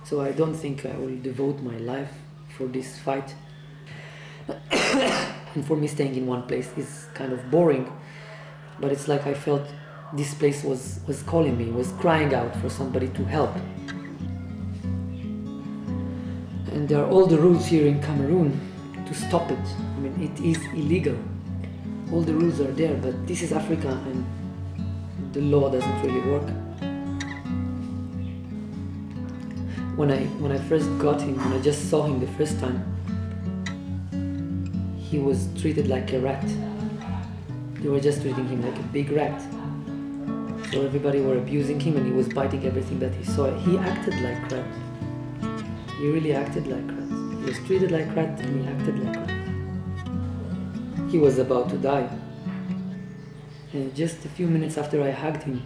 So I don't think I will devote my life for this fight. And for me, staying in one place is kind of boring, but it's like I felt this place was calling me, was crying out for somebody to help. And there are all the rules here in Cameroon to stop it. I mean, it is illegal. All the rules are there, but this is Africa and the law doesn't really work. When I first got him, when I just saw him the first time, he was treated like a rat. They were just treating him like a big rat. So everybody were abusing him and he was biting everything that he saw. He acted like rat. He really acted like rat. He was treated like rat and he acted like rat. He was about to die. And just a few minutes after I hugged him,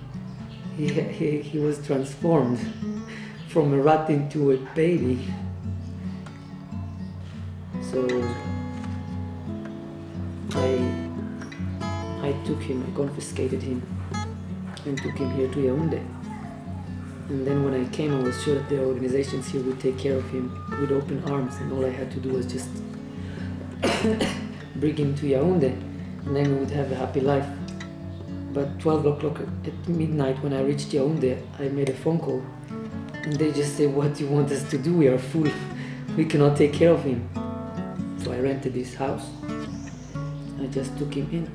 he was transformed from a rat into a baby. So I took him, I confiscated him and took him here to Yaoundé. And then when I came, I was sure that the organizations here would take care of him with open arms, and all I had to do was just bring him to Yaoundé, and then we would have a happy life. But 12 o'clock at midnight when I reached Yaoundé, I made a phone call, and they just said, "What do you want us to do? We are full. We cannot take care of him." So I rented this house. I just took him in.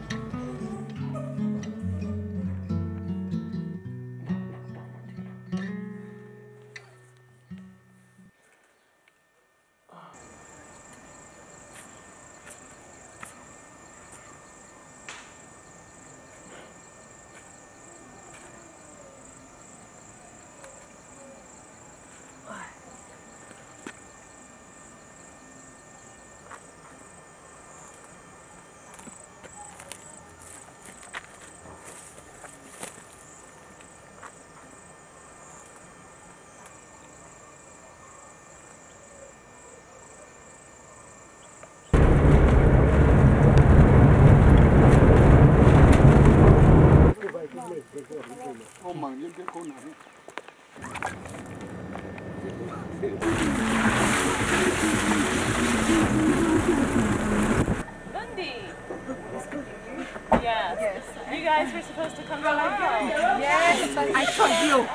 You guys were supposed to come to London. Yes, I told you.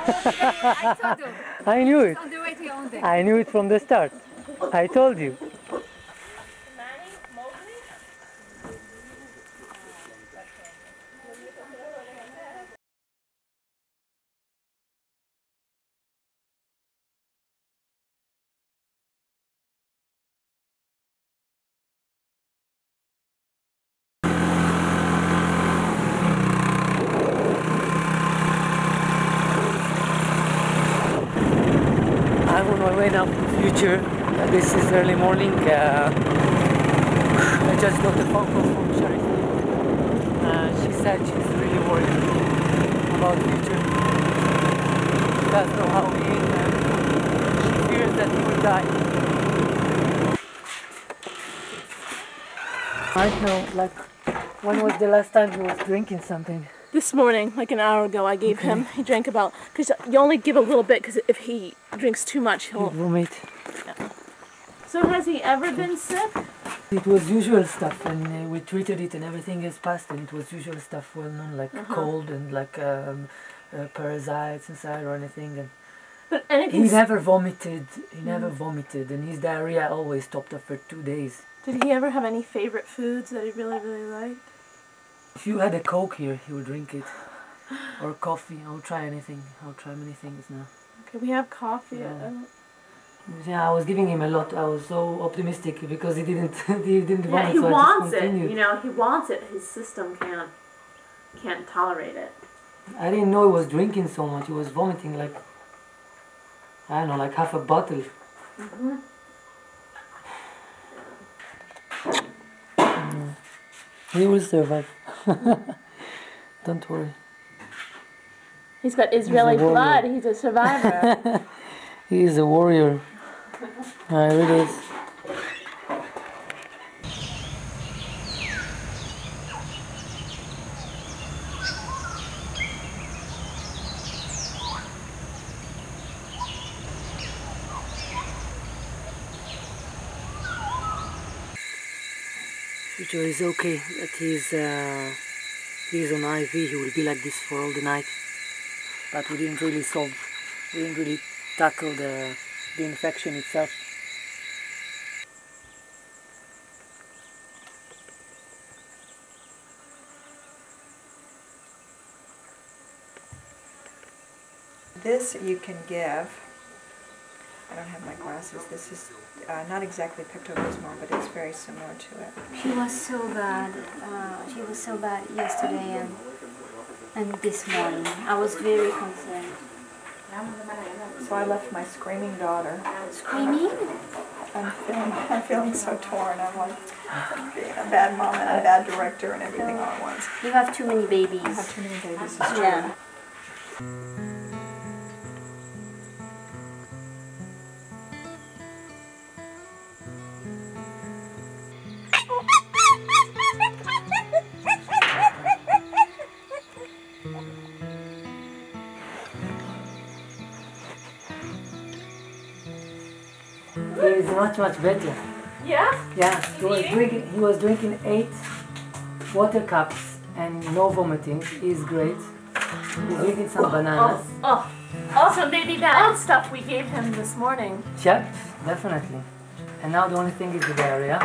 I told you. I knew it. On the way to Yaoundé. I knew it from the start. I told you. I'm on my way now to the future. This is early morning. I just got a phone call from Charity. She said she's really worried about the future. She doesn't know how he is and she fears that he will die. I know, like, when was the last time he was drinking something? This morning, like an hour ago, I gave him, he drank about, because you only give a little bit, because if he drinks too much, he'll vomit. Yeah. So has he ever been sick? It was usual stuff, and we treated it and everything is passed, and it was usual stuff, well known, like cold and like parasites inside or anything. And but anything. He never vomited, and his diarrhea always stopped after 2 days. Did he ever have any favorite foods that he really, really liked? If you had a Coke here, he would drink it. Or coffee. I'll try anything. I'll try many things now. Okay, we have coffee. Yeah, I was giving him a lot. I was so optimistic because he didn't want yeah, it. He so wants I just it. You know, he wants it. His system can't tolerate it. I didn't know he was drinking so much. He was vomiting like, I don't know, like half a bottle. He will survive. Don't worry. He's got Israeli blood. He's a survivor. He is a warrior. It really is. Future is okay, that he's on IV, he will be like this for all the night. But we didn't really tackle the infection itself. This you can give. I don't have my glasses. This is not exactly Pepto-Bismol, but it's very similar to it. She was so bad. She was so bad yesterday and this morning. I was very concerned. So I left my screaming daughter. Screaming? I'm feeling so torn. I'm like being a bad mom and a bad director and everything all at once. You have too many babies. I have too many babies. It's true. Yeah. He's much better. Yeah? Yeah, he was drinking 8 water cups and no vomiting. He's great. He's drinking some bananas. Also maybe that stuff we gave him this morning. Yep, definitely. And now the only thing is the diarrhea.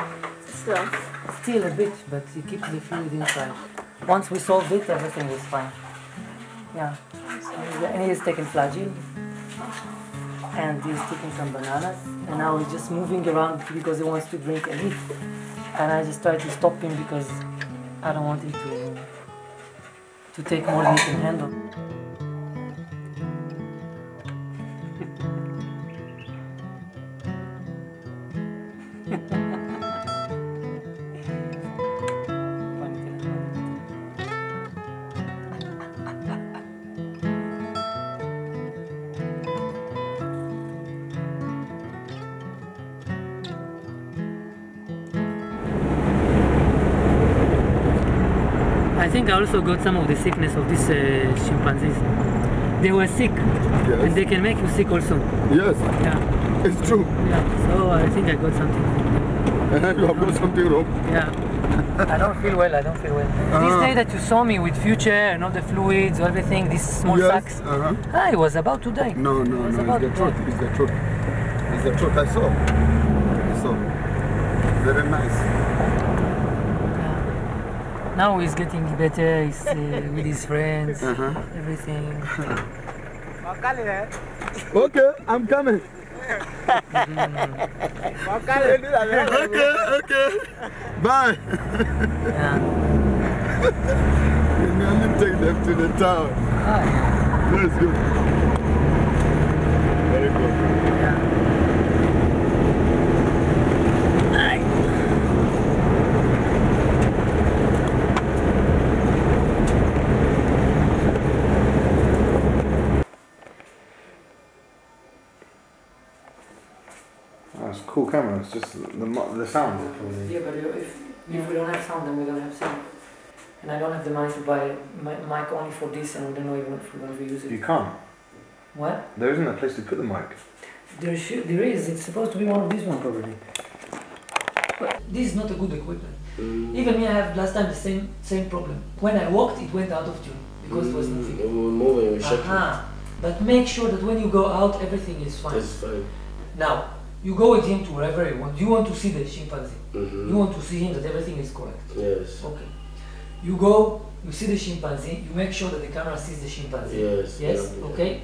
Still a bit, but he keeps the fluid inside. Once we solved it, everything was fine. Yeah. And he's taking flagyl. And he's taking some bananas. And now he's just moving around because he wants to drink and eat. And I just try to stop him because I don't want him to take more than he can handle. I think I also got some of the sickness of these chimpanzees. They were sick, Yes. and they can make you sick also. Yes, Yeah, it's true. yeah. So I think I got something. You have got something wrong. Yeah. I don't feel well. This day that you saw me with Future and all the fluids, everything, these small Yes. sacks, I was about to die. No, I was about it's to the die. truth. It's the truth. It's the truth. I saw. Very nice. Now he's getting better. He's with his friends, everything. Okay, I'm coming. Okay. Bye. Yeah. You nearly take them to the town. That's good. Very good. Yeah. That's a cool camera. It's just the sound. Yeah, but if we don't have sound, then we don't have sound. And I don't have the money to buy a mic only for this, and we don't know even if we're going to use it. You can't. What? There isn't a place to put the mic. There is. It's supposed to be one of these one probably. But this is not a good equipment. Even me, I had last time the same problem. When I walked, it went out of tune because it was moving. It was moving, it was shaking. But make sure that when you go out, everything is fine. It's fine. Now, you go with him to wherever you want. You want to see the chimpanzee. You want to see him that everything is correct. Yes. Okay. You go, you see the chimpanzee, you make sure that the camera sees the chimpanzee. Yes. Yes? Yeah. Okay?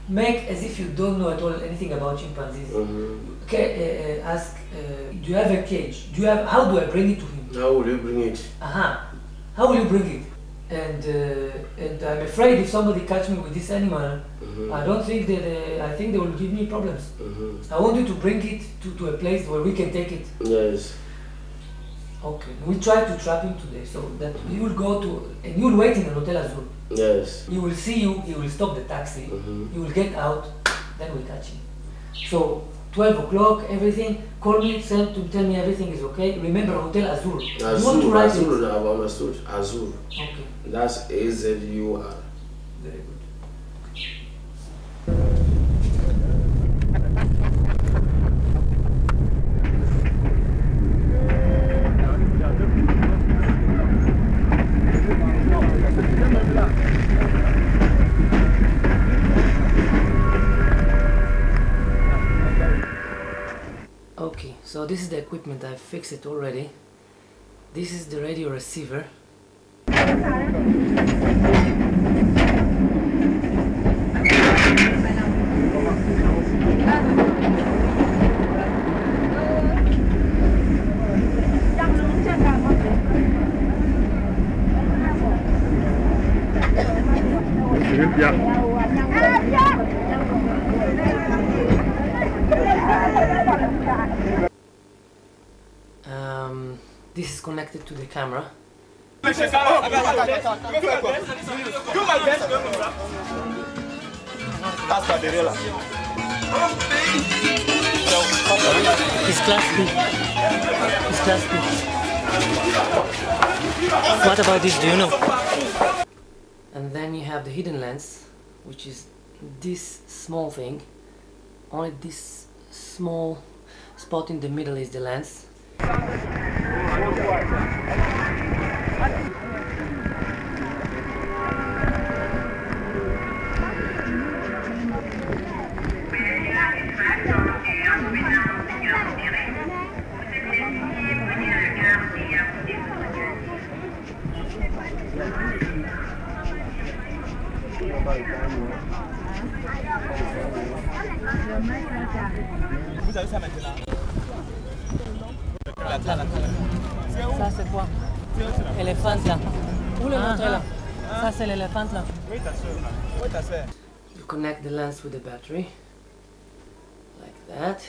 Make as if you don't know at all anything about chimpanzees. Okay, ask, do you have a cage? How do I bring it to him? How will you bring it? How will you bring it? And I'm afraid if somebody catch me with this animal, I don't think that, I think they will give me problems. I want you to bring it to a place where we can take it. Yes. Okay, we try to trap him today, so that he will go to, and he will wait in an Hotel Azul. Yes. He will see you, he will stop the taxi, he will get out, then we catch him. So, 12 o'clock, everything, call me, send to tell me everything is okay. Remember Hotel Azul. You want to write Azul, it? I've understood. Azul. Okay. That's A-Z-U-R. Very good. this is the equipment. I fixed it already. This is the radio receiver. This is connected to the camera. It's class B. It's class B. What about this, do you know? And then you have the hidden lens, which is this small thing. Only this small spot in the middle is the lens. Vous avez ça maintenant? Ça c'est quoi? Éléphant là. Où le montrer là? Ça c'est l'éléphant là. Oui, ta soeur. Oui, ta soeur. You connect the lens with the battery, like that.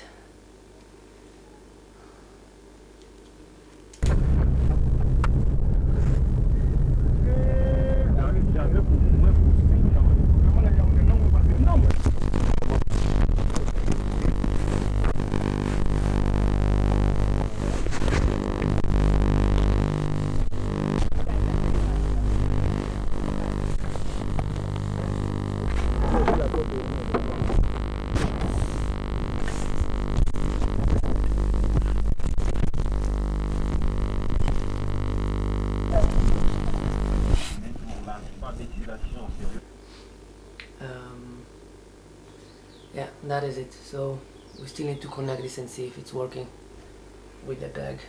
Yeah, that is it. So we still need to connect this and see if it's working with the bag.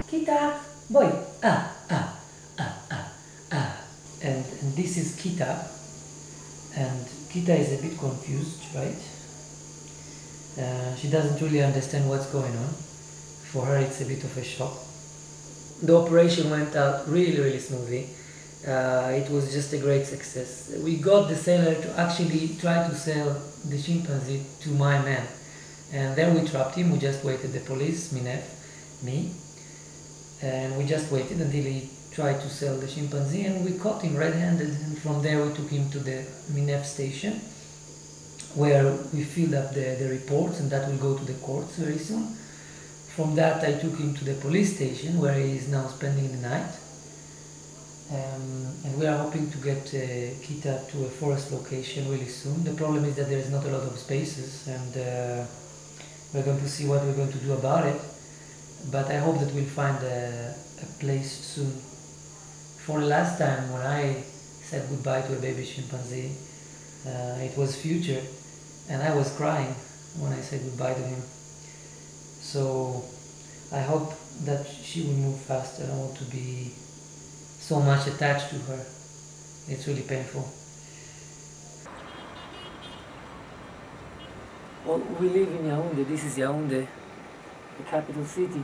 Kita, boy. And this is Kita. And Kita is a bit confused, right? She doesn't really understand what's going on. For her it's a bit of a shock. The operation went out really smoothly. It was just a great success. We got the seller to actually try to sell the chimpanzee to my man. And then we trapped him. We just waited, the police, me. And we just waited until he tried to sell the chimpanzee, and we caught him red-handed, and from there we took him to the Minef station, where we filled up the reports, and that will go to the courts very soon. From that I took him to the police station, where he is now spending the night, and we are hoping to get Kita to a forest location really soon. The problem is that there is not a lot of spaces, and we're going to see what we're going to do about it, but I hope that we'll find a place soon. For the last time when I said goodbye to a baby chimpanzee, it was Future, and I was crying when I said goodbye to him. So I hope that she will move fast. I don't want to be so much attached to her. It's really painful. Well, we live in Yaoundé. This is Yaoundé, the capital city,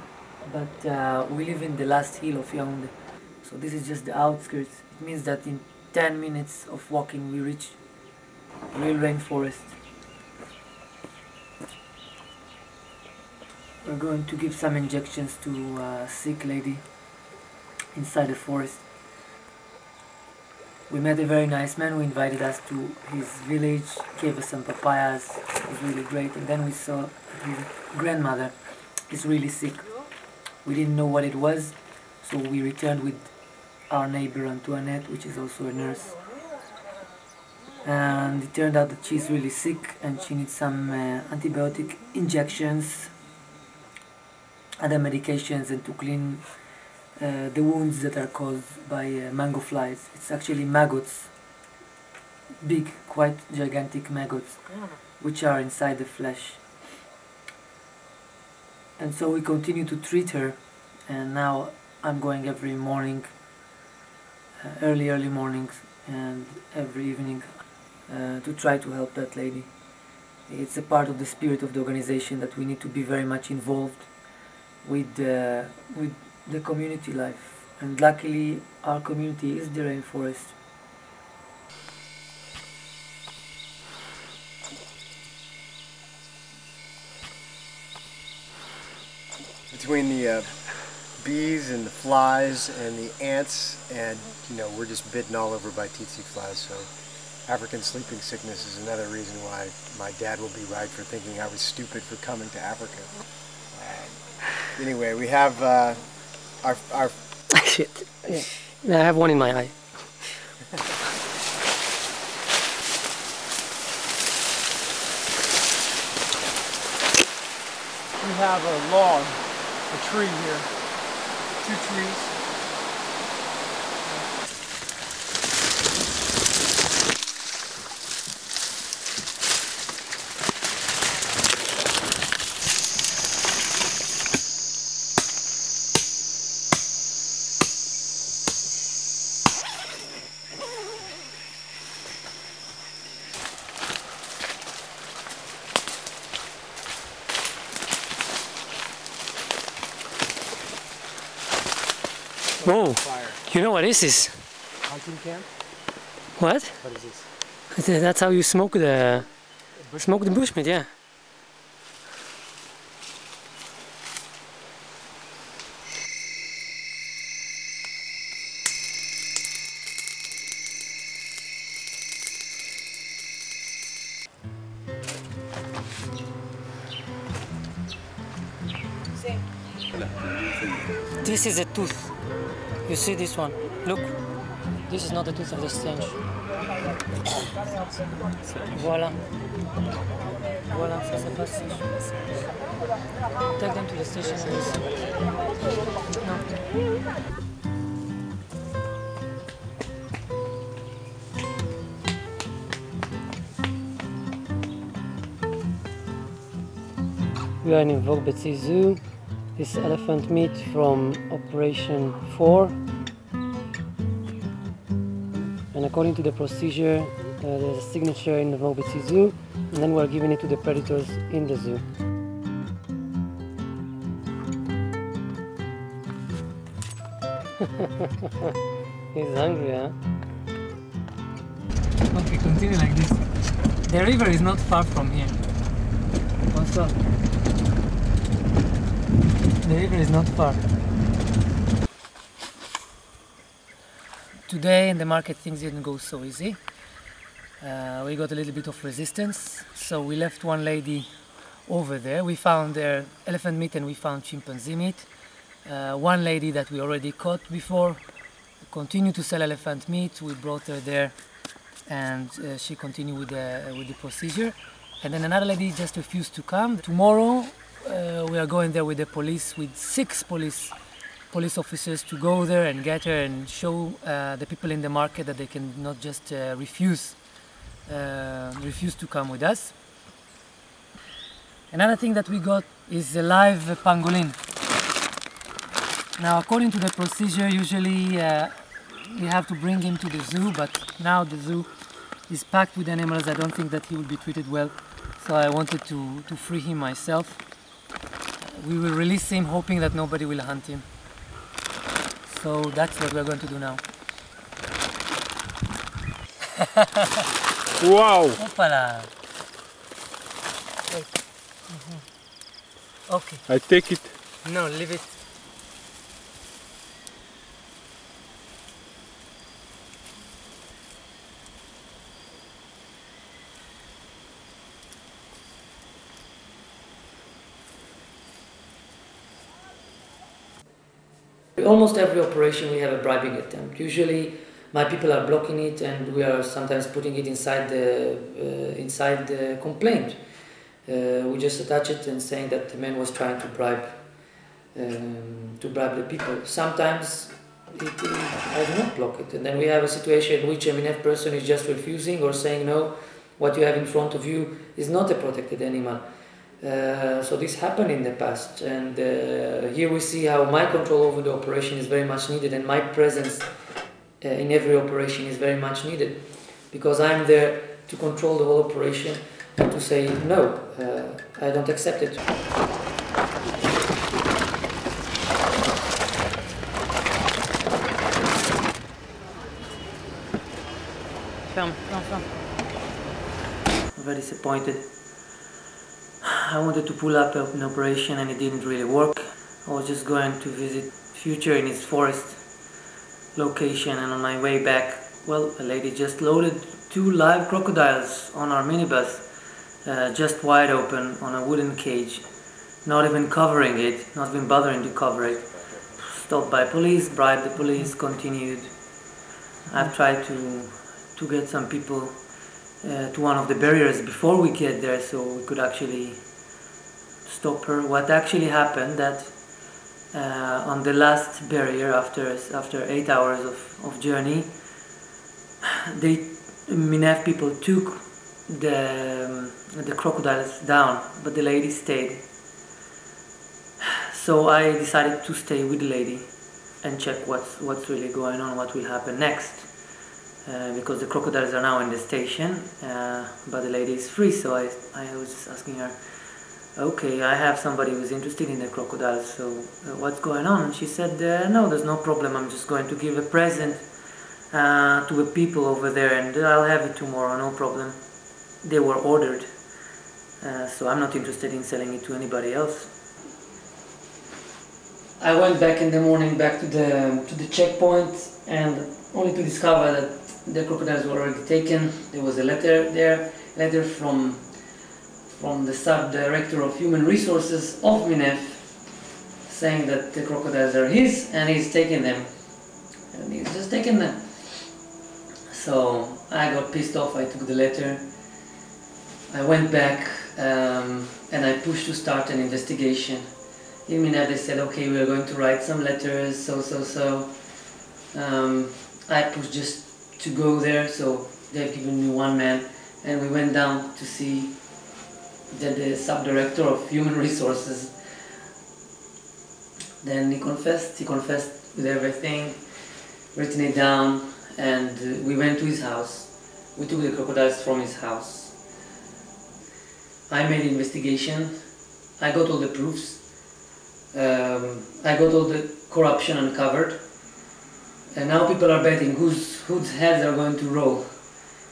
but we live in the last hill of Yaoundé. So this is just the outskirts. It means that in 10 minutes of walking we reach real rainforest. We're going to give some injections to a sick lady inside the forest. We met a very nice man who invited us to his village, gave us some papayas. It was really great. And then we saw his grandmother is really sick. We didn't know what it was, so we returned with our neighbor Antoinette, which is also a nurse. And it turned out that she's really sick and she needs some antibiotic injections. other medications and to clean the wounds that are caused by mango flies. It's actually maggots, big, quite gigantic maggots, which are inside the flesh. And so we continue to treat her, and now I'm going every morning, early mornings, and every evening to try to help that lady. It's a part of the spirit of the organization that we need to be very much involved with the community life, and luckily our community is the rainforest. Between the bees and the flies and the ants, and we're just bitten all over by tsetse flies, so African sleeping sickness is another reason why my dad will be right for thinking I was stupid for coming to Africa. Anyway, we have our Shit. Yeah, I have one in my eye. We have a log, a tree here, 2 trees. Whoa, you know what this is? hunting camp. What? What is this? That's how you smoke the bushmeat, yeah. This is a tooth. You see this one? Look. This is not the tooth of the stench. Voilà. Voilà, ça c'est pas sèche. Take them to the station and listen. No. We are in Vogbetsi Zoo. This elephant meat from Operation 4. And according to the procedure, there's a signature in the Vogbetsi Zoo, and then we're giving it to the predators in the zoo. He's hungry, huh? Okay, continue like this. The river is not far from here. Bonsoir. The river is not far. Today in the market things didn't go so easy. We got a little bit of resistance, so we left one lady over there. We found their elephant meat and we found chimpanzee meat. One lady that we already caught before continued to sell elephant meat. We brought her there and she continued with the procedure. And then another lady just refused to come. Tomorrow we are going there with the police, with 6 police officers, to go there and get her and show the people in the market that they can not just refuse to come with us. Another thing that we got is a live pangolin. Now, according to the procedure, usually we have to bring him to the zoo, but now the zoo is packed with animals. I don't think that he will be treated well, so I wanted to free him myself. We will release him hoping that nobody will hunt him. So that's what we're going to do now. Wow! Opala. Wait. Okay. I take it. No, leave it. Almost every operation we have a bribing attempt. Usually my people are blocking it and we are sometimes putting it inside the complaint. We just attach it and saying that the man was trying to bribe to bribe the people. Sometimes I do not block it, and then we have a situation in which a MNF person is just refusing or saying no, what you have in front of you is not a protected animal. So this happened in the past, and here we see how my control over the operation is very much needed, and my presence in every operation is very much needed, because I'm there to control the whole operation and to say no, I don't accept it. Film. Very disappointed. I wanted to pull up an operation and it didn't really work. I was just going to visit Future in his forest location, and on my way back, well, a lady just loaded 2 live crocodiles on our minibus, just wide open on a wooden cage, not even covering it, not even bothering to cover it. Stopped by police, bribed the police, continued. I've tried to get some people to one of the barriers before we get there, so we could actually stop her. What actually happened that on the last barrier, after 8 hours of journey, the MNF people took the crocodiles down, but the lady stayed. So I decided to stay with the lady and check what's really going on, what will happen next. Because the crocodiles are now in the station, but the lady is free, so I was just asking her, okay, I have somebody who's interested in the crocodiles, so what's going on? And she said, no, there's no problem, I'm just going to give a present to the people over there, and I'll have it tomorrow, no problem. They were ordered, so I'm not interested in selling it to anybody else. I went back in the morning back to the checkpoint, and only to discover that the crocodiles were already taken. There was a letter from the sub-director of human resources of MNF saying that the crocodiles are his and he's taking them. And he's just taken them. So I got pissed off, I took the letter. I went back and I pushed to start an investigation. In MNF they said, okay, we're going to write some letters, so. I pushed just to go there, so they've given me 1 man, and we went down to see the sub-director of human resources. Then he confessed with everything, written it down, and we went to his house. We took the crocodiles from his house. I made an investigation, I got all the proofs, I got all the corruption uncovered. And now people are betting whose heads are going to roll.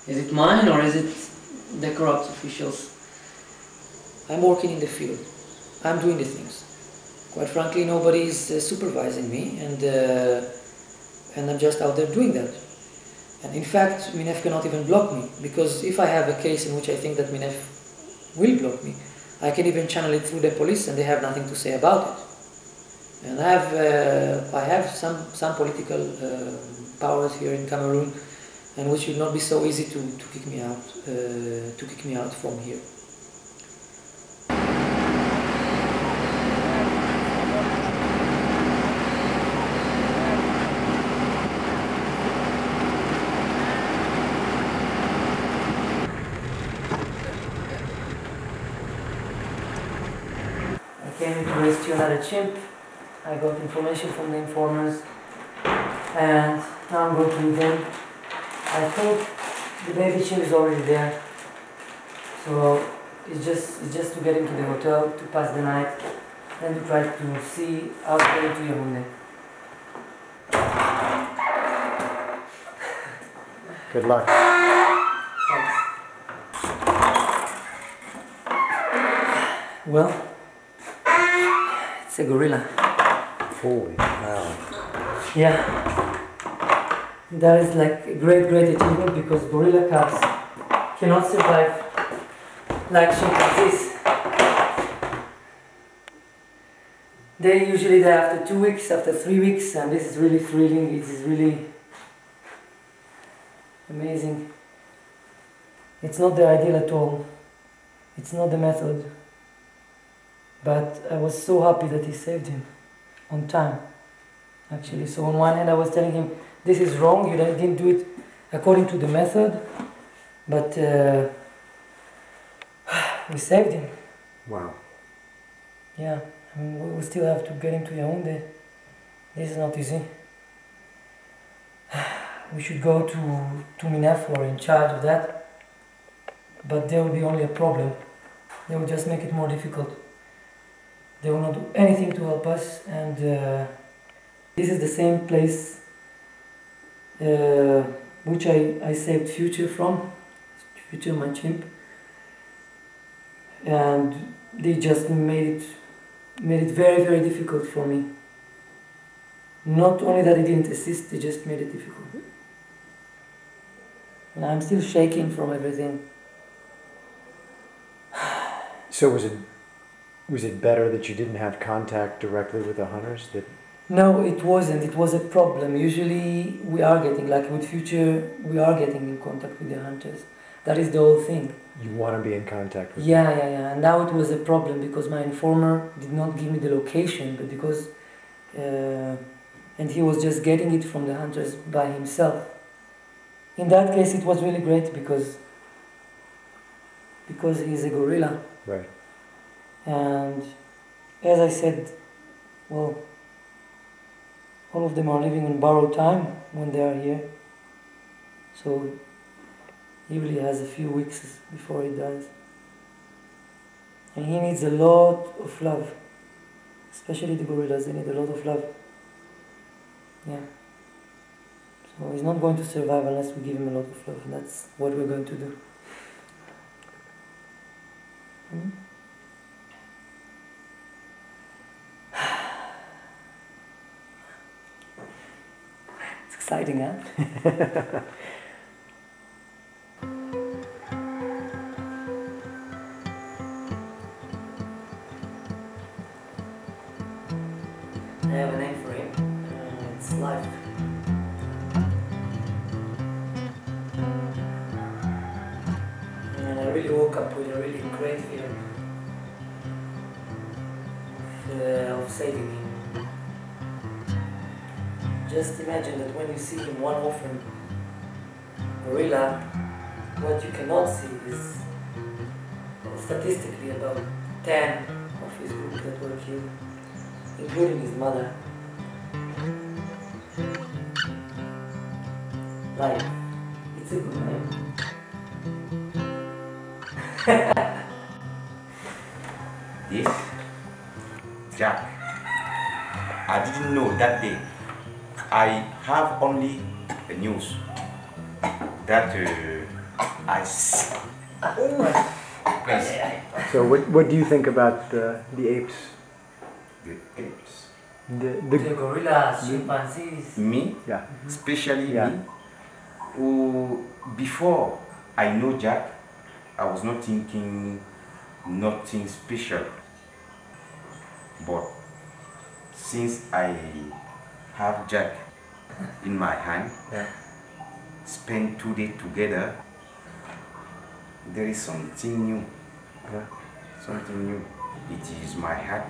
Is it mine or is it the corrupt officials? I'm working in the field. I'm doing the things. Quite frankly, nobody is supervising me, and I'm just out there doing that. And in fact, MNF cannot even block me, because if I have a case in which I think that MNF will block me, I can even channel it through the police and they have nothing to say about it. And I have some political powers here in Cameroon, and which will not be so easy to kick me out from here. I came to rescue another chimp. I got information from the informers, and now I'm going to meet them. I think the baby chimp is already there, so it's just to get into the hotel, to pass the night, and to try to see how to get to Yaoundé. Good luck. Thanks. Well, it's a gorilla. Holy wow. Yeah, that is like a great achievement, because gorilla cubs cannot survive like chimpanzees. They usually die after 2 weeks, after 3 weeks, and this is really thrilling. It is really amazing. It's not the ideal at all. It's not the method. But I was so happy that he saved him. on time, actually. So on one hand I was telling him, this is wrong, you didn't do it according to the method, but we saved him. Wow. Yeah, I mean, we still have to get him to Yaoundé. This is not easy. We should go to Minef, who are in charge of that, but there will be only a problem. They will just make it more difficult. They will not do anything to help us, and this is the same place which I saved Future from, Future, my chimp, and they just made it very, very difficult for me. Not only that they didn't assist, they just made it difficult. And I'm still shaking from everything. So was it better that you didn't have contact directly with the hunters? No, it wasn't. It was a problem. Usually we are getting, like with Future, we are getting in contact with the hunters. That is the whole thing. You want to be in contact with them. Yeah. And now it was a problem because my informer did not give me the location, but because... and he was just getting it from the hunters by himself. In that case it was really great because he's a gorilla. Right. And as I said, well, all of them are living on borrowed time when they are here. So he really has a few weeks before he dies. And he needs a lot of love. Especially the gorillas, they need a lot of love. Yeah. So he's not going to survive unless we give him a lot of love. And that's what we're going to do. It's exciting, huh? I have a name for him. It's Life. And I really woke up with a really great feeling of saving him. Just imagine that when you see him one orphan gorilla, what you cannot see is statistically about 10 of his group that were killed, including his mother. Life. It's a good name. This Jack, I didn't know that day. I have only the news that I see. So what do you think about the apes? The apes. The gorillas, chimpanzees. Me? Yeah. Especially Yeah. me. Who, before I know Jack, I was not thinking nothing special. But since I have Jack in my hand, spend 2 days together, there is something new. Something new. It is my heart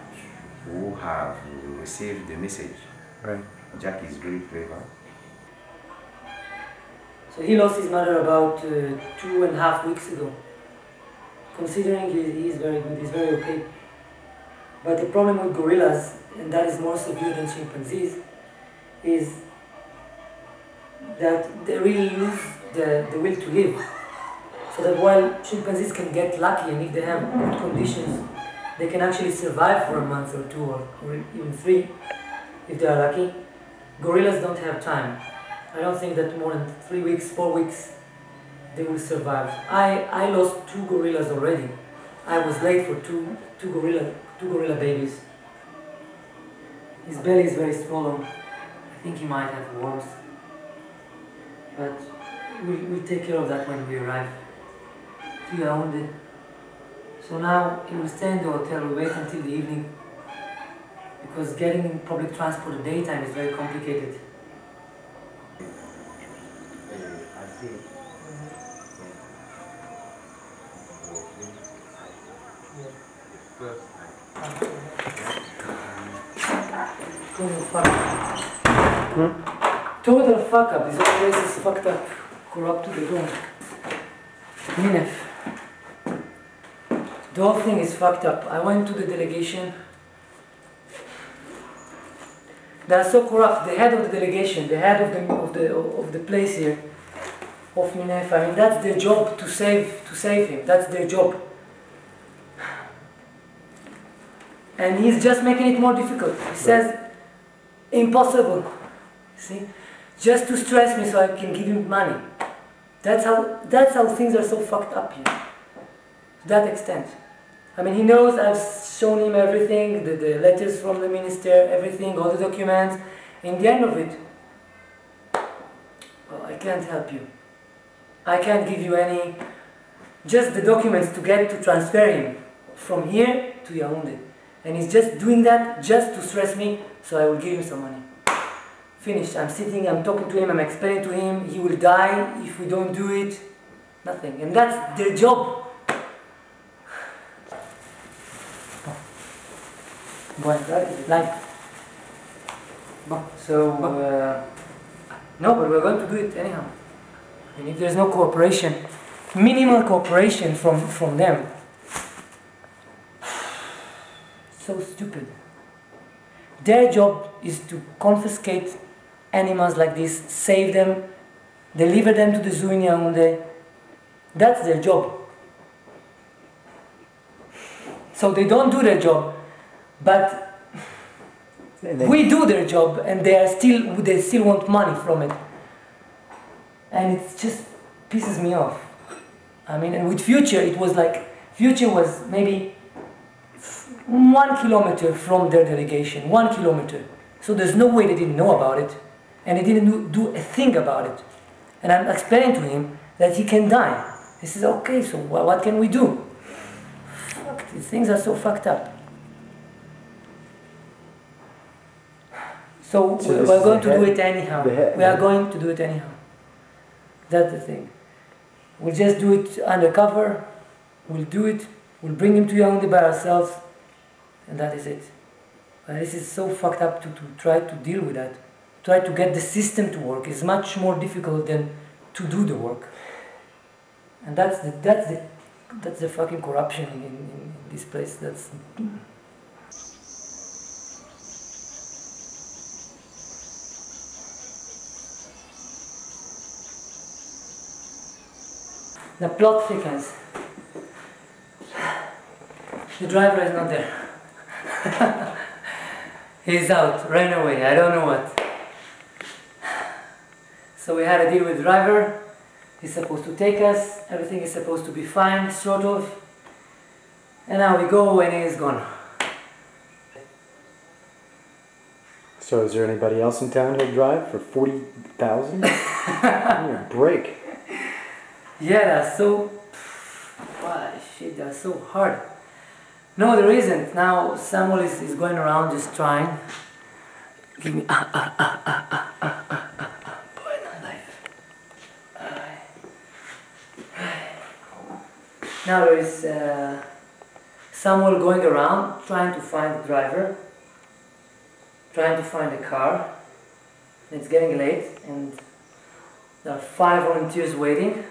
who have received the message. Right. Jack is very clever. So he lost his mother about 2.5 weeks ago. Considering he is very good, he's very okay. But the problem with gorillas, and that is more severe than chimpanzees, is that they really lose the will to live. So that while chimpanzees can get lucky, and if they have good conditions, they can actually survive for a month or 2 or even 3, if they are lucky. Gorillas don't have time. I don't think that more than 3 weeks, 4 weeks, they will survive. I lost 2 gorillas already. I was late for two gorilla babies. His belly is very swollen. I think he might have worms. But we'll take care of that when we arrive to Yaoundé. So now he will stay in the hotel, we'll wait until the evening, because getting in public transport at daytime is very complicated. Total fuck up. Total fuck up. This whole place is fucked up. Corrupt to the bone. Minef. The whole thing is fucked up. I went to the delegation. They are so corrupt. The head of the delegation, the head of the place here, of Minef. I mean, that's their job to save him. That's their job. And he's just making it more difficult. He says, impossible. See, just to stress me so I can give him money. That's how things are so fucked up here. To that extent. I mean, he knows I've shown him everything, the letters from the minister, everything, all the documents. In the end of it, well, I can't help you. I can't give you any, just the documents to transfer him from here to Yaoundé. And he's just doing that just to stress me, so I will give him some money. Finished. I'm sitting, I'm talking to him, I'm explaining to him, he will die if we don't do it. Nothing. And that's their job. So, no, but we're going to do it anyhow. And if there's no cooperation, minimal cooperation from them, so stupid. Their job is to confiscate animals like this, save them, deliver them to the zoo in Yaoundé. That's their job. So they don't do their job, but we do their job, and they still want money from it. And it just pisses me off. I mean, and with Future, it was like, Future was maybe 1 kilometer from their delegation, 1 kilometer. So there's no way they didn't know about it, and they didn't do a thing about it. And I'm explaining to him that he can die. He says, okay, so what can we do? Fuck, these things are so fucked up. So we're going to do it anyhow. We are going to do it anyhow. That's the thing. We'll just do it undercover. We'll do it. We'll bring him to Yaoundé by ourselves. And that is it. But this is so fucked up to try to deal with that. Try to get the system to work is much more difficult than to do the work. And that's the fucking corruption in this place. That's the plot thickens. The driver is not there. He's out, ran away, I don't know what. So we had a deal with the driver. He's supposed to take us. Everything is supposed to be fine, sort of. And now we go and he's gone. So is there anybody else in town who'll drive for 40,000? Your break. Yeah, that's so... Wow, shit, that's so hard. No, there isn't. Now Samuel is going around just trying. Give me... Boy, not life. Now there is Samuel going around trying to find the driver. Trying to find a car. And it's getting late and there are 5 volunteers waiting.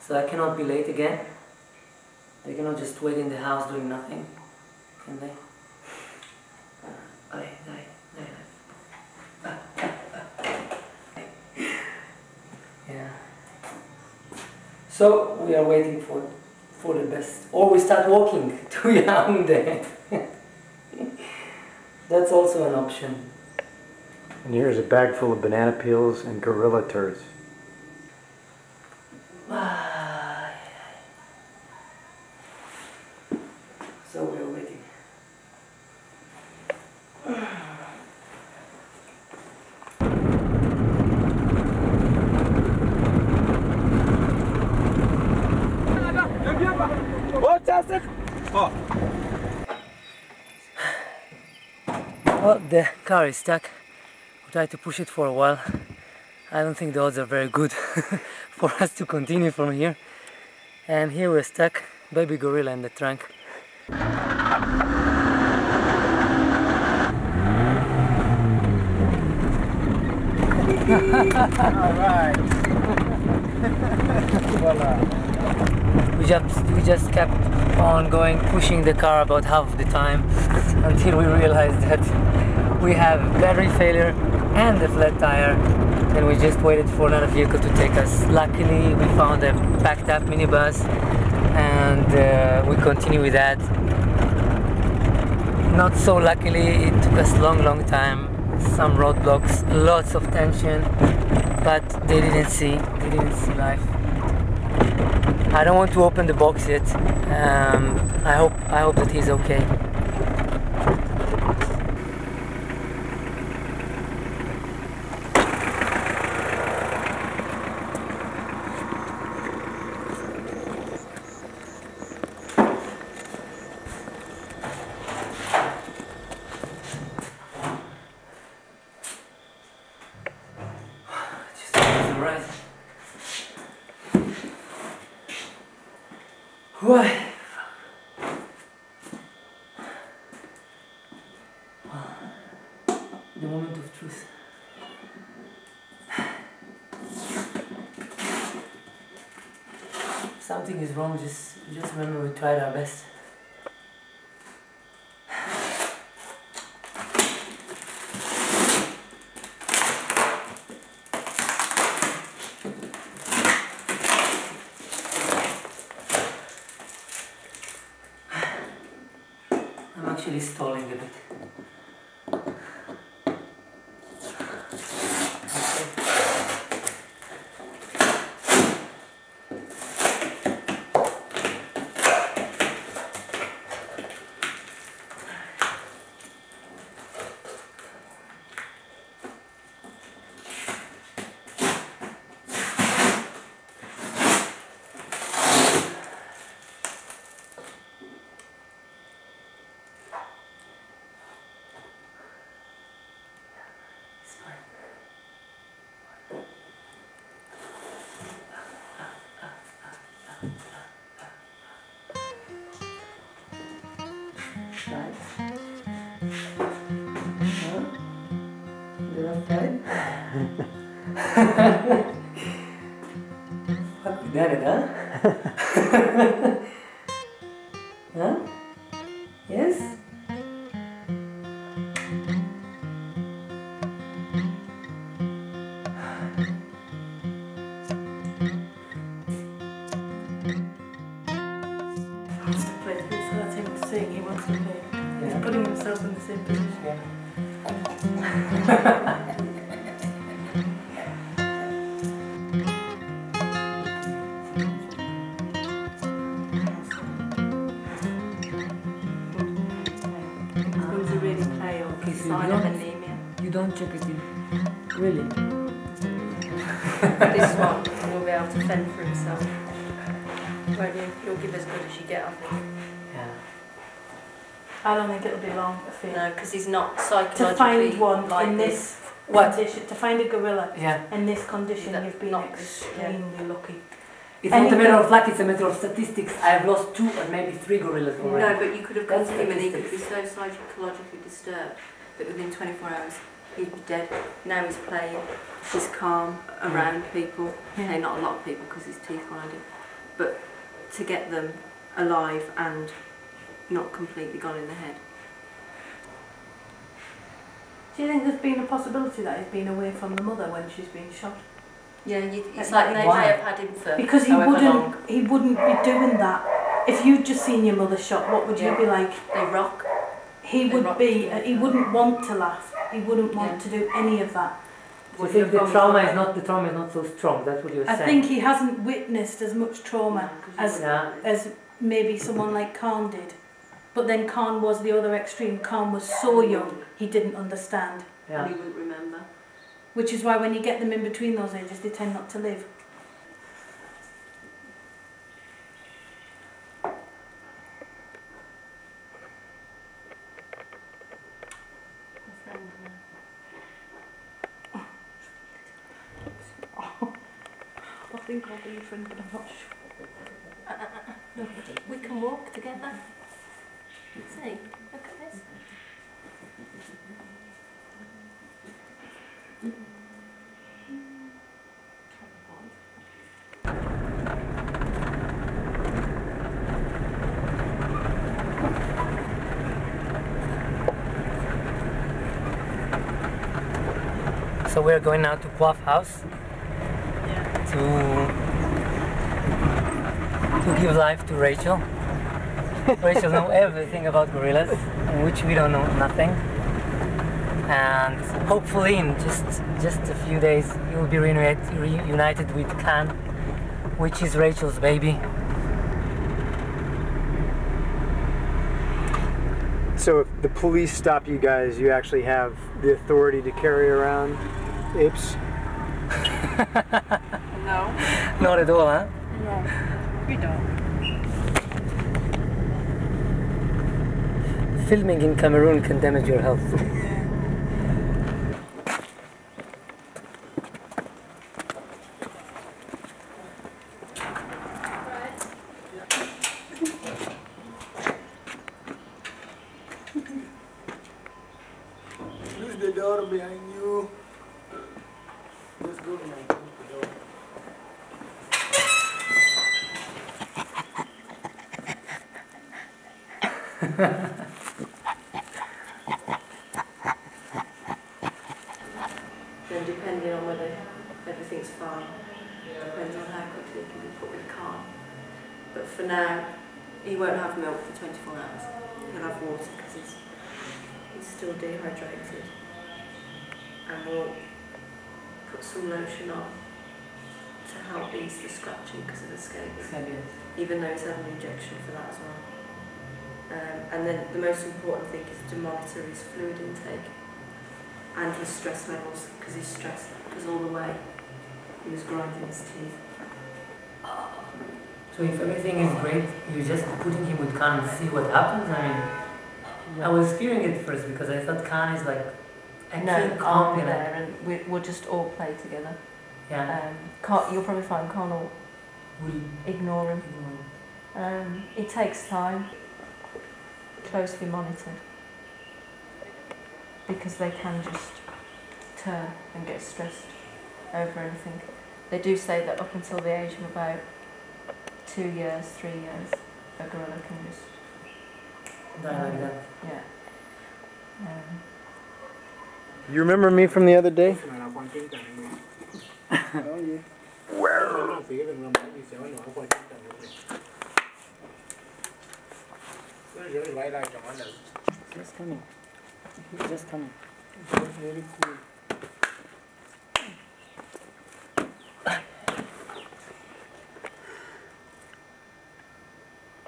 So I cannot be late again. They cannot just wait in the house doing nothing, can they? Yeah. So we are waiting for the best. Or we start walking to Yaoundé. That's also an option. And here's a bag full of banana peels and gorilla turds. So we are waiting. Well, the car is stuck. We tried to push it for a while. I don't think the odds are very good for us to continue from here. And here we're stuck, baby gorilla in the trunk. right. Voila. We just kept on going, pushing the car about half the time until we realized that we have battery failure and a flat tire. And we just waited for another vehicle to take us. Luckily, we found a packed up minibus, and we continue with that. Not so luckily, it took us long time. Some roadblocks, lots of tension, but they didn't see life. I don't want to open the box yet. I hope that he's okay. Why? The moment of truth. Something is wrong, just remember we tried our best. I'm actually stalling a bit. Fuck, we done it, huh? Huh? Yes? Wants to play. It's hard him to sing. He wants to play. Yeah. He's putting himself in the same position. Yeah. He's really pale. Okay, so Sign of anemia. you don't check it in. Really? This one will be able to fend for himself. Won't you? You'll give as good as you get, I think. Yeah. I don't think it'll be long. I feel. No, because he's not psychologically To find one like in this What? condition, to find a gorilla Yeah. in this condition, That- you've been not- extremely lucky. It's not a matter of luck, it's a matter of statistics. I have lost 2 or maybe 3 gorillas already. No, but you could have gone That's to him and he could be statistics. so psychologically disturbed that within 24 hours he'd be dead. Now he's playing, he's calm around people. Yeah. Okay, not a lot of people because his teeth blinded. But to get them alive and not completely gone in the head. Do you think there's been a possibility that he's been away from the mother when she's been shot? Yeah, it's like they Why? may have had him for Because he however long. wouldn't be doing that. If you'd just seen your mother shot, what would you Yeah. be like? They rock. He They would rock be. people. He wouldn't want to laugh. He wouldn't want Yeah. to do any of that. So you think the trauma is not so strong, that's what you're I saying? think he hasn't witnessed as much trauma as Yeah. maybe someone like Khan did. But then Khan was the other extreme. Khan was so young, he didn't understand. Yeah. He wouldn't remember. Which is why when you get them in between those ages, they tend not to live. I think I'll be your friend, but I'm not sure. No, we can walk together. See, look at this. So we're going now to Quaff House to give life to Rachel. Rachel knows everything about gorillas, in which we don't know nothing. And hopefully in just a few days he will be reunited with Khan, which is Rachel's baby. So if the police stop you guys, you actually have the authority to carry around apes? No. Not at all, huh? No, we don't. Filming in Cameroon can damage your health. Close the door behind you. Let's go behind the door. Then depending on whether everything's fine, depends on how quickly it can be put with calm. But for now, he won't have milk for 24 hours. He'll have water because he's still dehydrated. And we'll put some lotion on to help ease the scratching because of the scabies, even though he's had an injection for that as well. And then the most important thing is to monitor his fluid intake and his stress levels, because he's stressed, because all the way he was grinding his teeth. So if everything is great, you're just putting him with Khan and see what happens? I mean, I was fearing it first because I thought Khan is like a No, kid I'll be competent. there and we'll just all play together. Yeah. You'll probably find Khan will ignore him. It takes time, closely monitored, because they can just turn and get stressed over anything. They do say that up until the age of about 2 years, 3 years, a gorilla can just Die like that. Yeah. You remember me from the other day? Just coming. He's just coming. Very cool.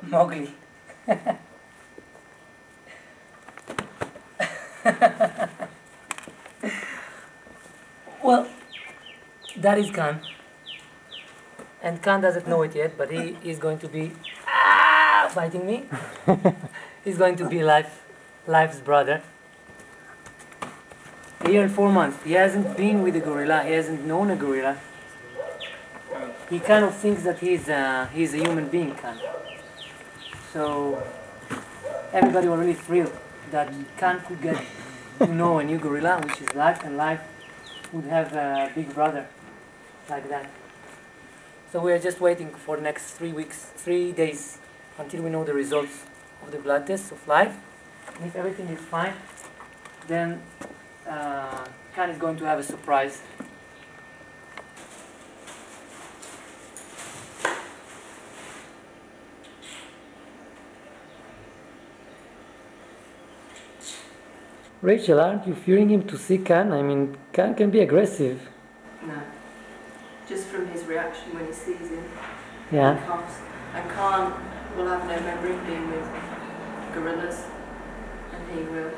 Mowgli. Well, that is Khan. And Khan doesn't know it yet, but he is going to be fighting me. He's going to be Life's brother. A year and 4 months. He hasn't been with a gorilla. He hasn't known a gorilla. He kind of thinks that he's a human being, Khan. So everybody was really thrilled that Khan could get to know a new gorilla, which is Life, and Life would have a big brother like that. So we are just waiting for the next 3 days, until we know the results of the blood test of Life. And if everything is fine, then Khan is going to have a surprise. Rachel, aren't you fearing him to see Khan? I mean, Khan can be aggressive. No. Just from his reaction when he sees him. Yeah. He coughs. And Khan will have no memory of being with gorillas. And he will.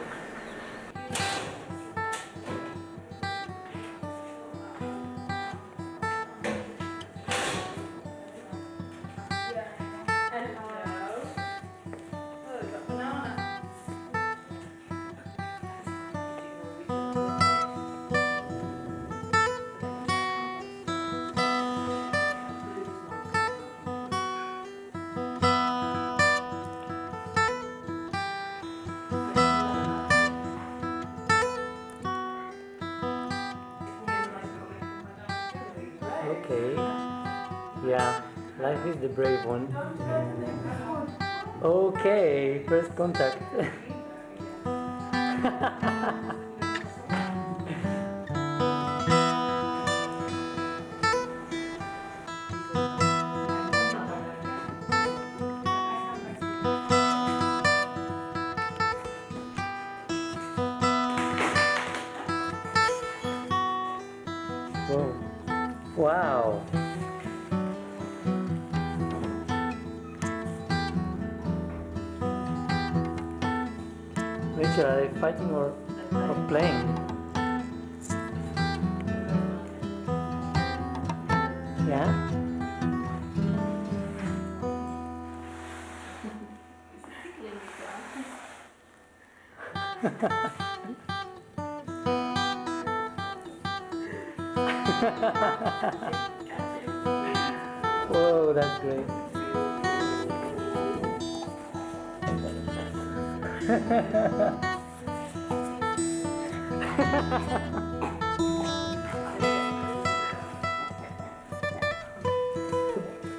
Okay. Yeah, Life is the brave one. Okay, first contact. Wow. Rachel, are they fighting or playing? Yeah? Whoa, that's great.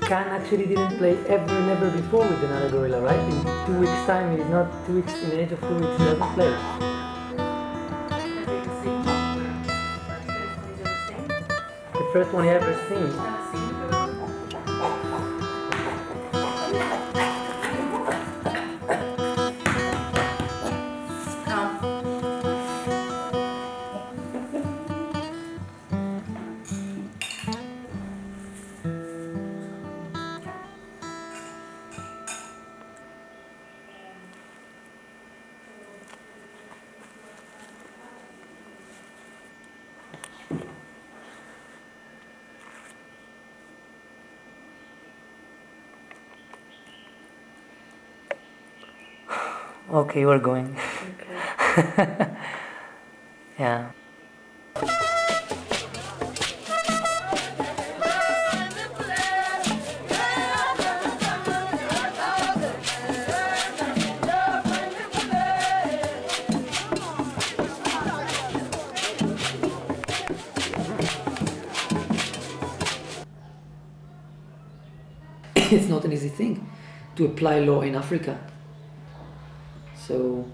Khan actually didn't play ever, never before with another gorilla, right? In 2 weeks' time, he's not 2 weeks, in the age of 2 weeks, he doesn't play. The first one he ever seen. Okay, we're going. Okay. Yeah. It's not an easy thing to apply law in Africa. So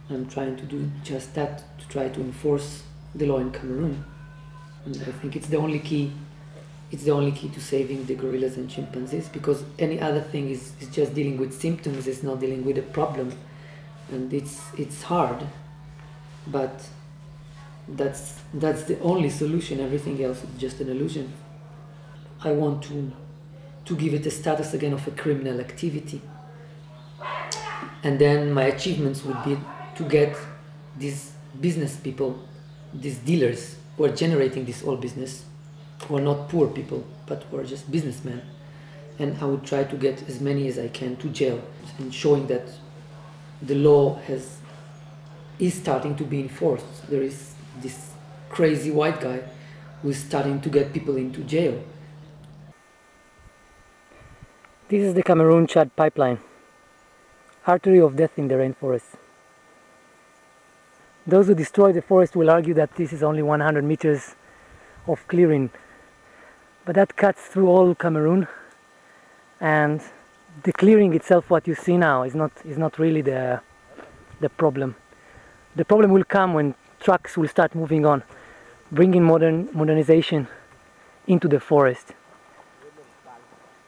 I'm trying to do just that, to try to enforce the law in Cameroon. And I think it's the only key. It's the only key to saving the gorillas and chimpanzees, because any other thing is just dealing with symptoms, it's not dealing with a problem. And it's hard, but that's the only solution. Everything else is just an illusion. I want to give it a status again of a criminal activity. And then my achievements would be to get these business people, these dealers who are generating this whole business, who are not poor people, but who are just businessmen. And I would try to get as many as I can to jail, and showing that the law is starting to be enforced. There is this crazy white guy who is starting to get people into jail. This is the Cameroon-Chad pipeline. Artery of death in the rainforest. Those who destroy the forest will argue that this is only 100 meters of clearing, but that cuts through all Cameroon, and the clearing itself, what you see now, is not really the problem. The problem will come when trucks will start moving on, bringing modernization into the forest,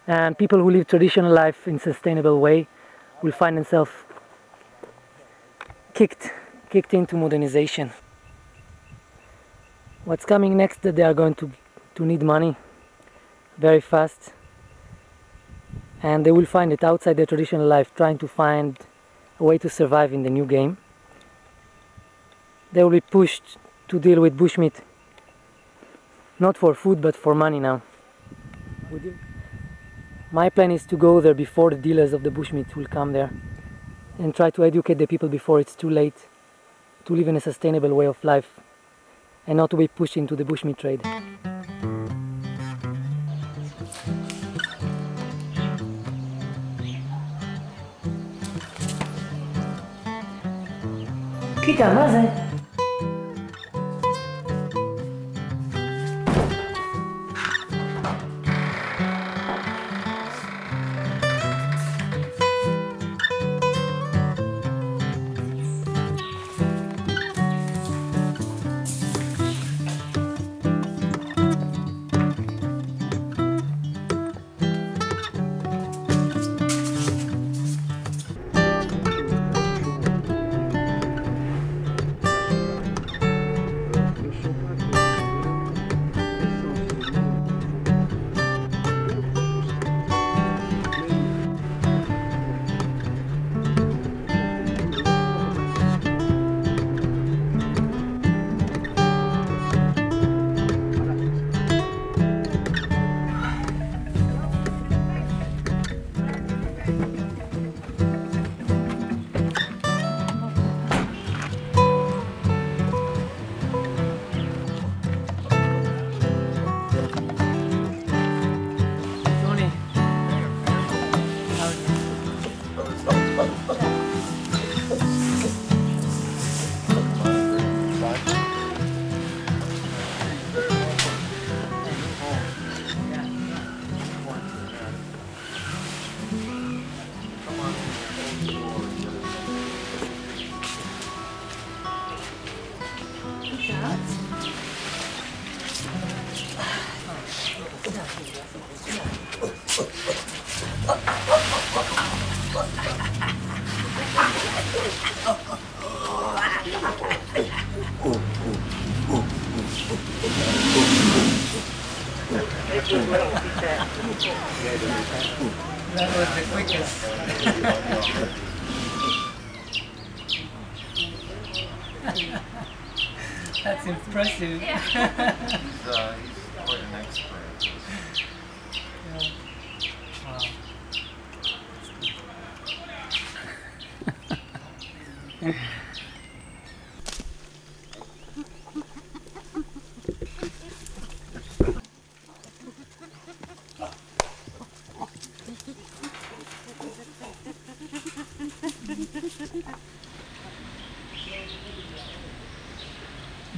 and people who live traditional life in sustainable way will find themselves kicked into modernization. What's coming next, that they are going to need money very fast, and they will find it outside their traditional life, trying to find a way to survive in the new game. They will be pushed to deal with bushmeat, not for food but for money now. My plan is to go there before the dealers of the bushmeat will come there, and try to educate the people before it's too late to live in a sustainable way of life and not to be pushed into the bushmeat trade. Kita maze. That was the quickest. That's impressive. He's quite an expert. Yeah. Wow.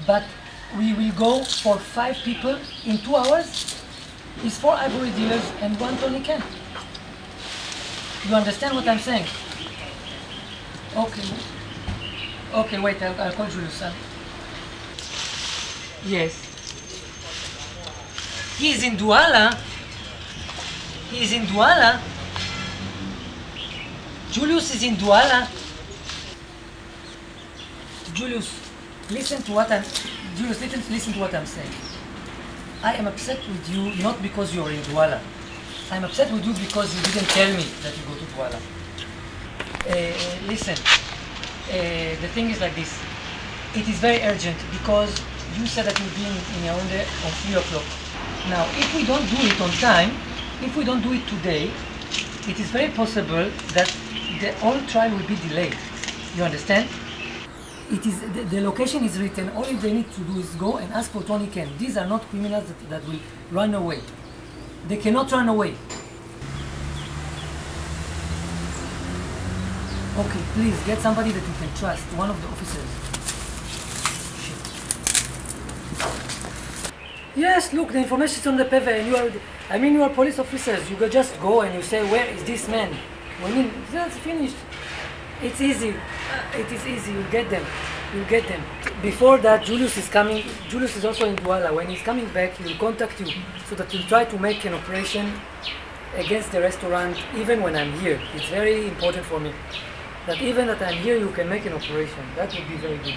But we will go for 5 people in 2 hours. It's 4 ivory dealers and 1 Tony Can. You understand what I'm saying? Okay. Okay, wait, I'll call Julius. Yes. He's in Douala. He's in Douala. Julius is in Douala. Julius, listen to what I'm saying. I am upset with you not because you're in Douala. I'm upset with you because you didn't tell me that you go to Douala. Listen, the thing is like this. It is very urgent because you said that you'll be in Yaoundé on 3 o'clock. Now, if we don't do it on time, if we don't do it today, it is very possible that the whole trial will be delayed. You understand? It is the location is written. All they need to do is go and ask for Tony Ken. These are not criminals that will run away. They cannot run away. Okay, please get somebody that you can trust. One of the officers. Yes, look, the information is on the PV, and you are police officers. You can just go and you say, where is this man? I mean, that's finished. It's easy. It is easy. You'll get them. You'll get them. Before that, Julius is coming. Julius is also in Douala. When he's coming back, he will contact you so that you'll try to make an operation against the restaurant, even when I'm here. It's very important for me that even that I'm here, you can make an operation. That would be very good.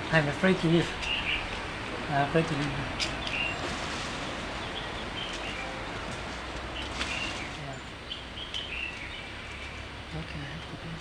I'm afraid to leave. I'm afraid to leave. Yeah. Okay, I have to do it.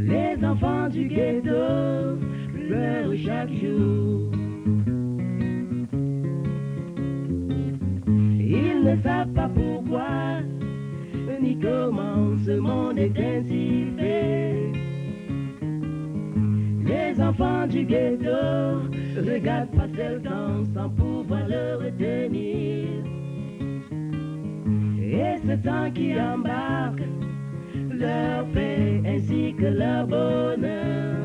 Les enfants du ghetto pleurent chaque jour. Ils ne savent pas pourquoi ni comment ce monde est ainsi fait. Les enfants du ghetto regardent passer le temps sans pouvoir le retenir. Et ce temps qui embarque leur paix ainsi que leur bonheur.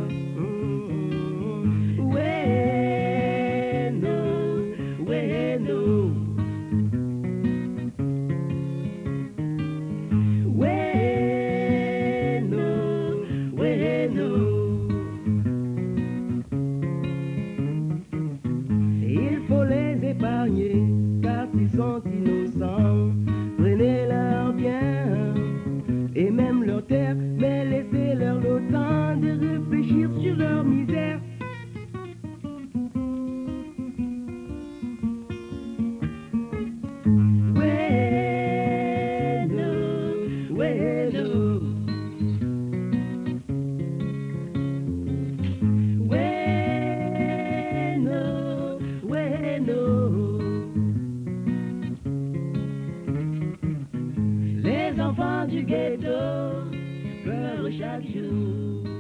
Ouais, non, ouais, non. Ouais, non, ouais, non. du ghetto pleure chaque jour.